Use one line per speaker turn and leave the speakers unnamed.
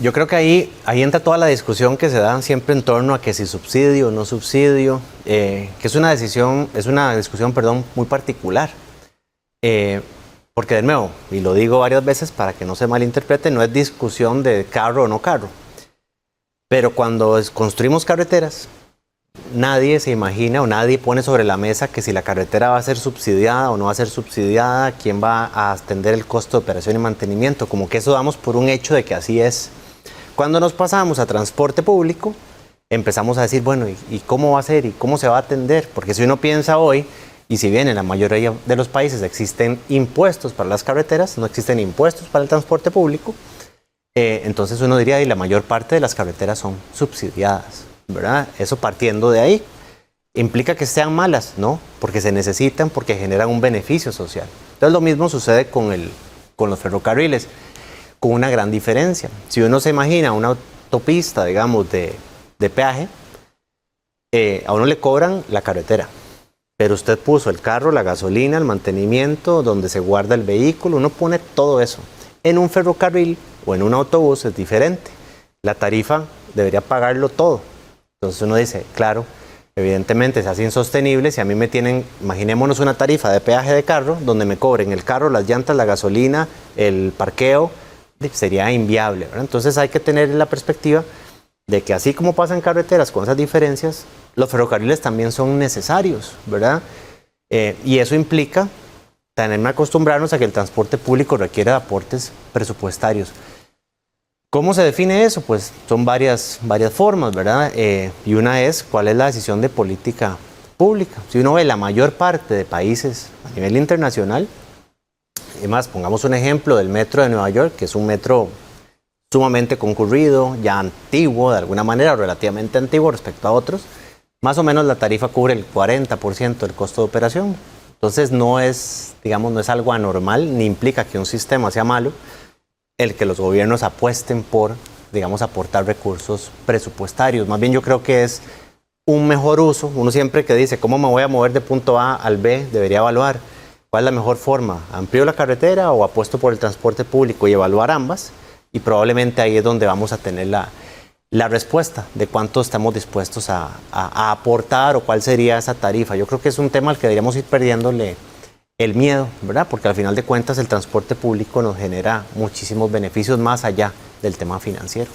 Yo creo que ahí entra toda la discusión que se da siempre en torno a que si subsidio o no subsidio, que es una discusión, perdón, muy particular. Porque de nuevo, y lo digo varias veces para que no se malinterprete, no es discusión de carro o no carro. Pero cuando construimos carreteras, nadie se imagina o nadie pone sobre la mesa que si la carretera va a ser subsidiada o no va a ser subsidiada, quién va a atender el costo de operación y mantenimiento, como que eso damos por un hecho de que así es. Cuando nos pasamos a transporte público, empezamos a decir, bueno, ¿y cómo va a ser? ¿Y cómo se va a atender? Porque si uno piensa hoy, y si bien en la mayoría de los países existen impuestos para las carreteras, no existen impuestos para el transporte público, entonces uno diría, y la mayor parte de las carreteras son subsidiadas, ¿verdad? Eso partiendo de ahí. Implica que sean malas, ¿no? Porque se necesitan, porque generan un beneficio social. Entonces lo mismo sucede con los ferrocarriles, con una gran diferencia. Si uno se imagina una autopista, digamos, de peaje, a uno le cobran la carretera, pero usted puso el carro, la gasolina, el mantenimiento, donde se guarda el vehículo, uno pone todo eso. En un ferrocarril o en un autobús es diferente. La tarifa debería pagarlo todo. Entonces uno dice, claro, evidentemente se hace insostenible si a mí me tienen, imaginémonos una tarifa de peaje de carro, donde me cobren el carro, las llantas, la gasolina, el parqueo, sería inviable, ¿verdad? Entonces hay que tener la perspectiva de que así como pasa en carreteras con esas diferencias, los ferrocarriles también son necesarios, ¿verdad? Y eso implica tener que acostumbrarnos a que el transporte público requiere de aportes presupuestarios. ¿Cómo se define eso? Pues son varias formas, ¿verdad? Y una es cuál es la decisión de política pública. Si uno ve la mayor parte de países a nivel internacional, además pongamos un ejemplo del metro de Nueva York, que es un metro sumamente concurrido, ya antiguo de alguna manera, relativamente antiguo respecto a otros, más o menos la tarifa cubre el 40% del costo de operación. Entonces no es, digamos, no es algo anormal, ni implica que un sistema sea malo, el que los gobiernos apuesten por, digamos, aportar recursos presupuestarios. Más bien yo creo que es un mejor uso. Uno siempre que dice, ¿cómo me voy a mover de punto A al B? Debería evaluar cuál es la mejor forma. ¿Amplío la carretera o apuesto por el transporte público? Y evaluar ambas. Y probablemente ahí es donde vamos a tener la respuesta de cuánto estamos dispuestos a aportar o cuál sería esa tarifa. Yo creo que es un tema al que deberíamos ir perdiéndole el miedo, ¿verdad? Porque al final de cuentas el transporte público nos genera muchísimos beneficios más allá del tema financiero.